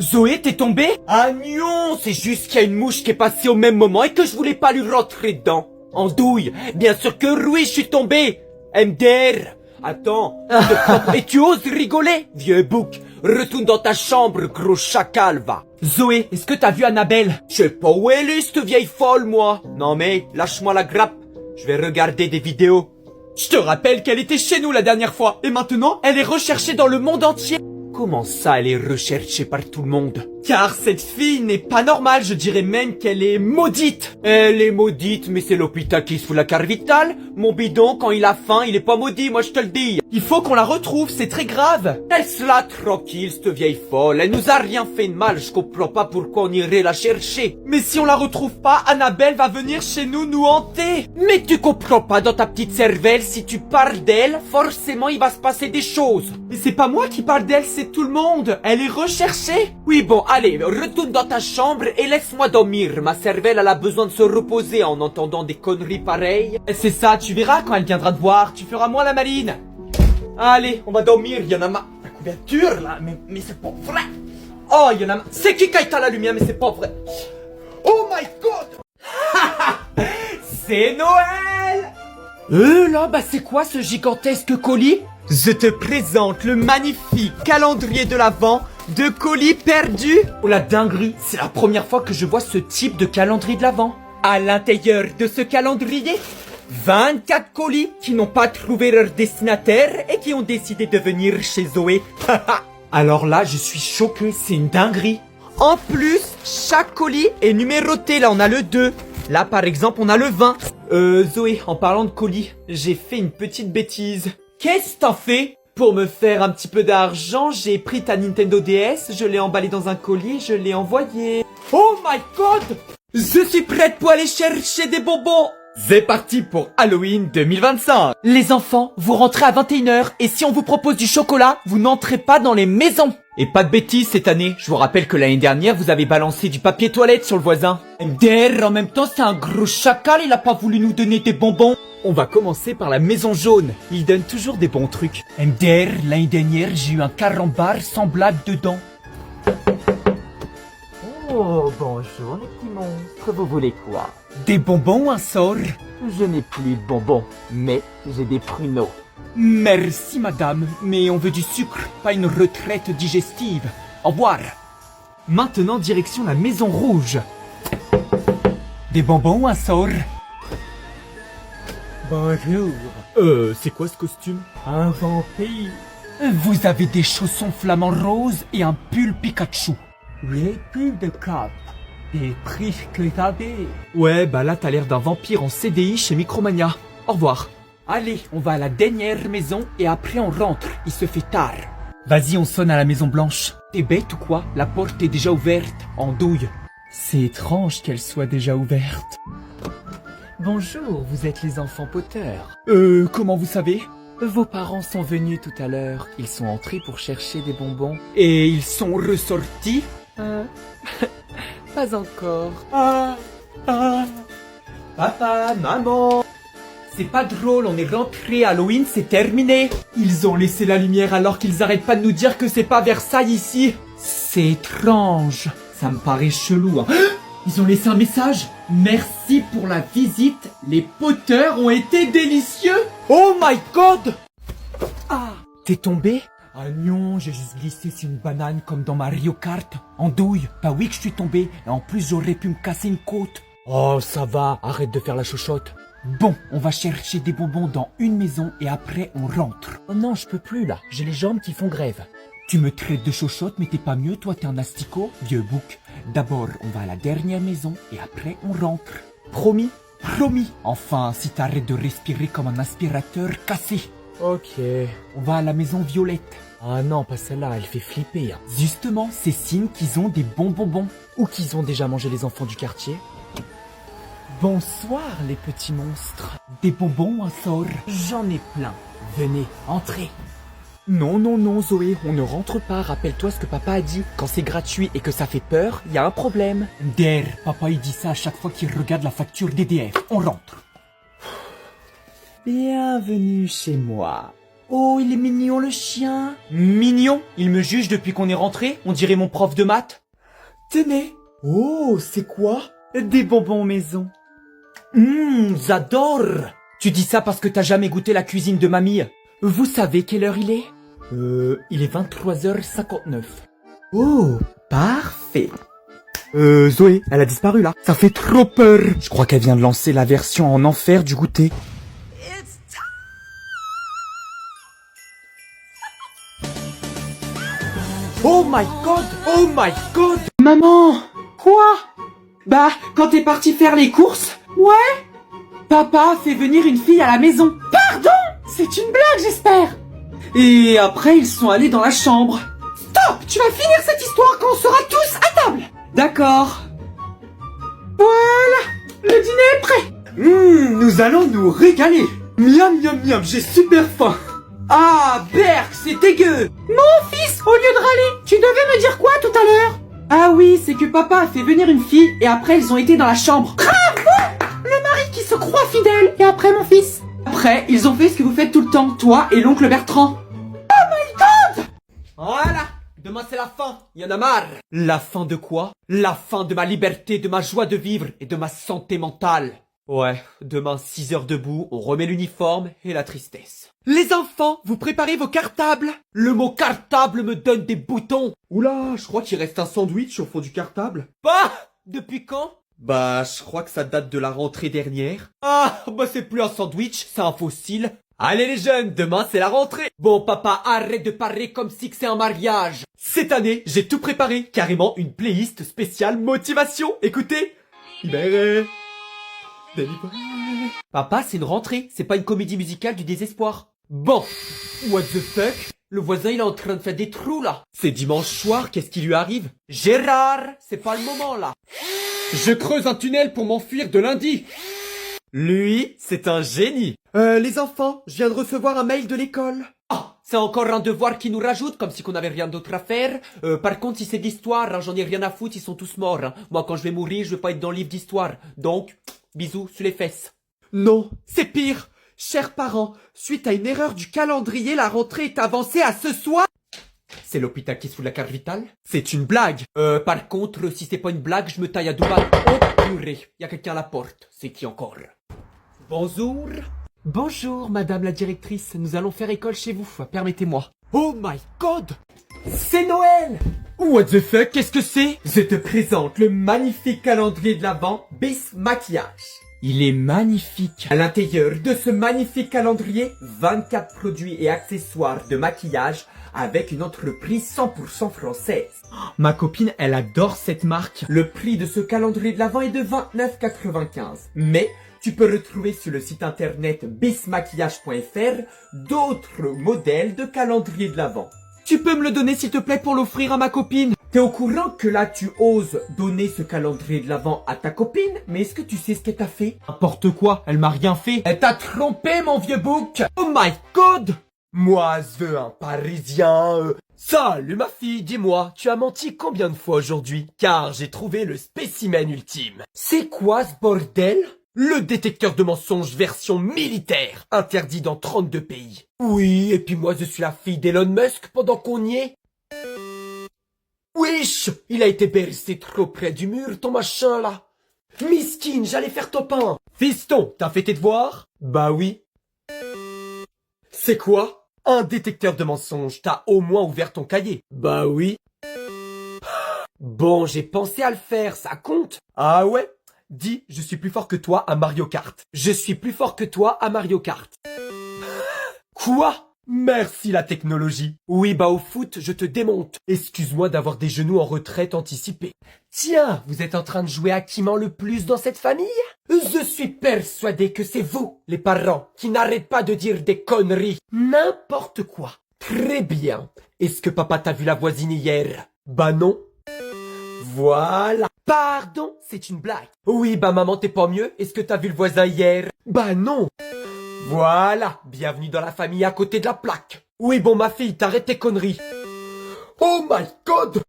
Zoé, t'es tombée? Ah non, c'est juste qu'il y a une mouche qui est passée au même moment et que je voulais pas lui rentrer dedans. Andouille, bien sûr que oui, je suis tombé. MDR. Attends, et tu oses rigoler, vieux bouc? Retourne dans ta chambre, gros chacal, va. Zoé, est-ce que t'as vu Annabelle? Je sais pas où elle est, cette vieille folle, moi. Non mais, lâche-moi la grappe. Je vais regarder des vidéos. Je te rappelle qu'elle était chez nous la dernière fois. Et maintenant, elle est recherchée dans le monde entier. Comment ça, elle est recherchée par tout le monde? Car cette fille n'est pas normale, je dirais même qu'elle est maudite. Elle est maudite, mais c'est l'hôpital qui se fout la carte vitale. Mon bidon, quand il a faim, il est pas maudit, moi je te le dis. Il faut qu'on la retrouve, c'est très grave. Laisse-la tranquille, cette vieille folle. Elle nous a rien fait de mal, je comprends pas pourquoi on irait la chercher. Mais si on la retrouve pas, Annabelle va venir chez nous nous hanter. Mais tu comprends pas dans ta petite cervelle, si tu parles d'elle, forcément il va se passer des choses. Mais c'est pas moi qui parle d'elle, c'est tout le monde. Elle est recherchée. Oui bon, allez, retourne dans ta chambre et laisse-moi dormir. Ma cervelle, elle a besoin de se reposer en entendant des conneries pareilles. C'est ça, tu verras quand elle viendra te voir, tu feras moins la maline. Allez, on va dormir, il y en a ma... La couverture, là, mais c'est pas vrai. Oh, il y en a ma... C'est qui a éteint la lumière, mais c'est pas vrai. Oh my god. C'est Noël. Là, bah c'est quoi ce gigantesque colis? Je te présente le magnifique calendrier de l'Avent de colis perdus. Oh la dinguerie, c'est la première fois que je vois ce type de calendrier de l'Avent. À l'intérieur de ce calendrier, 24 colis qui n'ont pas trouvé leur destinataire et qui ont décidé de venir chez Zoé. Alors là, je suis choqué, c'est une dinguerie. En plus, chaque colis est numéroté, là on a le 2. Là par exemple, on a le 20. Zoé, en parlant de colis, j'ai fait une petite bêtise. Qu'est-ce que t'as fait? Pour me faire un petit peu d'argent, j'ai pris ta Nintendo DS, je l'ai emballé dans un colis et je l'ai envoyé. Oh my god! Je suis prête pour aller chercher des bonbons! C'est parti pour Halloween 2025. Les enfants, vous rentrez à 21h et si on vous propose du chocolat, vous n'entrez pas dans les maisons. Et pas de bêtises cette année. Je vous rappelle que l'année dernière, vous avez balancé du papier toilette sur le voisin. MDR, en même temps, c'est un gros chacal, il a pas voulu nous donner des bonbons. On va commencer par la maison jaune. Il donne toujours des bons trucs. MDR, l'année dernière, j'ai eu un carambar semblable dedans. Oh, bonjour les petits monstres, vous voulez quoi? Des bonbons ou un sort? Je n'ai plus de bonbons, mais j'ai des pruneaux. Merci madame, mais on veut du sucre, pas une retraite digestive. Au revoir. Maintenant direction la maison rouge. Des bonbons ou un sort? Bonjour, C'est quoi ce costume? un vampire. Vous avez des chaussons flamants roses et un pull Pikachu. Les pubs de cap, des prix que t'avais. Ouais, bah là t'as l'air d'un vampire en CDI chez Micromania. Au revoir. Allez, on va à la dernière maison et après on rentre, il se fait tard. Vas-y, on sonne à la maison blanche. T'es bête ou quoi? La porte est déjà ouverte, en douille. C'est étrange qu'elle soit déjà ouverte. Bonjour, vous êtes les enfants Potter. Comment vous savez? Vos parents sont venus tout à l'heure. Ils sont entrés pour chercher des bonbons. Et ils sont ressortis? Pas encore. Papa, maman. C'est pas drôle, on est rentré, Halloween c'est terminé. Ils ont laissé la lumière alors qu'ils arrêtent pas de nous dire que c'est pas Versailles ici. C'est étrange, ça me paraît chelou. Hein. Ils ont laissé un message. Merci pour la visite, les Potter ont été délicieux. Oh my god. Ah, t'es tombé? Ah non, j'ai juste glissé sur une banane comme dans Mario Kart. En douille, bah oui que je suis tombé. Et en plus j'aurais pu me casser une côte. Oh ça va, arrête de faire la chochotte. Bon, on va chercher des bonbons dans une maison et après on rentre. Oh non, je peux plus là, j'ai les jambes qui font grève. Tu me traites de chochotte mais t'es pas mieux, toi t'es un asticot, vieux bouc. D'abord on va à la dernière maison et après on rentre. Promis? Promis. Enfin, si t'arrêtes de respirer comme un aspirateur cassé. Ok. On va à la maison violette. Ah non, pas celle-là, elle fait flipper. Hein. Justement, c'est signe qu'ils ont des bons bonbons. Ou qu'ils ont déjà mangé les enfants du quartier. Bonsoir les petits monstres. Des bonbons ou un sort? J'en ai plein. Venez, entrez. Non, non, non Zoé, on ne rentre pas. Rappelle-toi ce que papa a dit. Quand c'est gratuit et que ça fait peur, il y a un problème. Der, papa il dit ça à chaque fois qu'il regarde la facture d'EDF. On rentre. Bienvenue chez moi. Oh, il est mignon le chien. Mignon? Il me juge depuis qu'on est rentré? On dirait mon prof de maths. Tenez. Oh, c'est quoi? Des bonbons maison. J'adore. Tu dis ça parce que t'as jamais goûté la cuisine de mamie. Vous savez quelle heure il est? Il est 23h59. Oh, parfait. Zoé, elle a disparu là. Ça fait trop peur. Je crois qu'elle vient de lancer la version en enfer du goûter. Oh my god! Oh my god! Maman! Quoi? Bah, quand t'es parti faire les courses? Ouais? Papa a fait venir une fille à la maison. Pardon? C'est une blague, j'espère. Et après, ils sont allés dans la chambre. Stop! Tu vas finir cette histoire quand on sera tous à table. D'accord. Voilà! Le dîner est prêt. Nous allons nous régaler. Miam miam miam, j'ai super faim. Ah, Berk, c'est dégueu. Mon fils, au lieu de râler, tu devais me dire quoi tout à l'heure? Ah oui, c'est que papa a fait venir une fille et après ils ont été dans la chambre. Bravo! Le mari qui se croit fidèle. Et après mon fils? Après, ils ont fait ce que vous faites tout le temps, toi et l'oncle Bertrand. Oh my god! Voilà. Demain c'est la fin. Y en a marre. La fin de quoi? La fin de ma liberté, de ma joie de vivre et de ma santé mentale. Ouais, demain 6 heures debout, on remet l'uniforme et la tristesse. Les enfants, vous préparez vos cartables? Le mot cartable me donne des boutons. Oula, je crois qu'il reste un sandwich au fond du cartable. Bah, depuis quand? Bah, je crois que ça date de la rentrée dernière. Ah, bah c'est plus un sandwich, c'est un fossile. Allez les jeunes, demain c'est la rentrée. Bon papa, arrête de parler comme si que c'est un mariage. Cette année, j'ai tout préparé, carrément une playlist spéciale motivation. Écoutez. Libéré. Délivré. Papa, c'est une rentrée, c'est pas une comédie musicale du désespoir. Bon, what the fuck? Le voisin il est en train de faire des trous là. C'est dimanche soir, qu'est-ce qui lui arrive? Gérard, c'est pas le moment là. Je creuse un tunnel pour m'enfuir de lundi. Lui, c'est un génie. Les enfants, je viens de recevoir un mail de l'école. Ah, c'est encore un devoir qui nous rajoute, comme si qu'on avait rien d'autre à faire. Par contre, si c'est d'histoire, hein, j'en ai rien à foutre, ils sont tous morts. Hein. Moi, quand je vais mourir, je vais pas être dans le livre d'histoire. Donc, bisous sur les fesses. Non, c'est pire. Chers parents, suite à une erreur du calendrier, la rentrée est avancée à ce soir. C'est l'hôpital qui se fout de la carte vitale? C'est une blague. Par contre, si c'est pas une blague, je me taille à Dubaï. Oh purée, y a quelqu'un à la porte. C'est qui encore? Bonjour. Bonjour, madame la directrice. Nous allons faire école chez vous. Permettez-moi. Oh my god! C'est Noël! What the fuck? Qu'est-ce que c'est? Je te présente le magnifique calendrier de l'Avent Bis Maquillage. Il est magnifique. À l'intérieur de ce magnifique calendrier, 24 produits et accessoires de maquillage avec une entreprise 100% française. Ma copine, elle adore cette marque. Le prix de ce calendrier de l'Avent est de 29,95. Mais tu peux retrouver sur le site internet bismaquillage.fr d'autres modèles de calendrier de l'Avent. Tu peux me le donner s'il te plaît pour l'offrir à ma copine? T'es au courant que là tu oses donner ce calendrier de l'Avent à ta copine? Mais est-ce que tu sais ce qu'elle t'a fait? N'importe quoi, elle m'a rien fait. Elle t'a trompé mon vieux bouc. Oh my god! Moi je veux un parisien. Salut ma fille, dis-moi, tu as menti combien de fois aujourd'hui? Car j'ai trouvé le spécimen ultime. C'est quoi ce bordel? Le détecteur de mensonges version militaire, interdit dans 32 pays. Oui, et puis moi je suis la fille d'Elon Musk pendant qu'on y est. Wesh, il a été bercé trop près du mur, ton machin là. Miskin, j'allais faire top 1. Fiston, t'as fait tes devoirs? Bah oui. C'est quoi? Un détecteur de mensonges, t'as au moins ouvert ton cahier? Bah oui. Bon, j'ai pensé à le faire, ça compte? Ah ouais? Dis, je suis plus fort que toi à Mario Kart. Je suis plus fort que toi à Mario Kart. Quoi? Merci la technologie. Oui, bah au foot, je te démonte. Excuse-moi d'avoir des genoux en retraite anticipée. Tiens, vous êtes en train de jouer à qui ment le plus dans cette famille? Je suis persuadé que c'est vous, les parents, qui n'arrêtent pas de dire des conneries. N'importe quoi. Très bien. Est-ce que papa t'a vu la voisine hier? Bah non. Voilà. Pardon, c'est une blague. Oui, bah maman, t'es pas mieux? Est-ce que t'as vu le voisin hier? Bah non. Voilà, bienvenue dans la famille à côté de la plaque. Oui, bon ma fille, t'arrêtes tes conneries. Oh my god!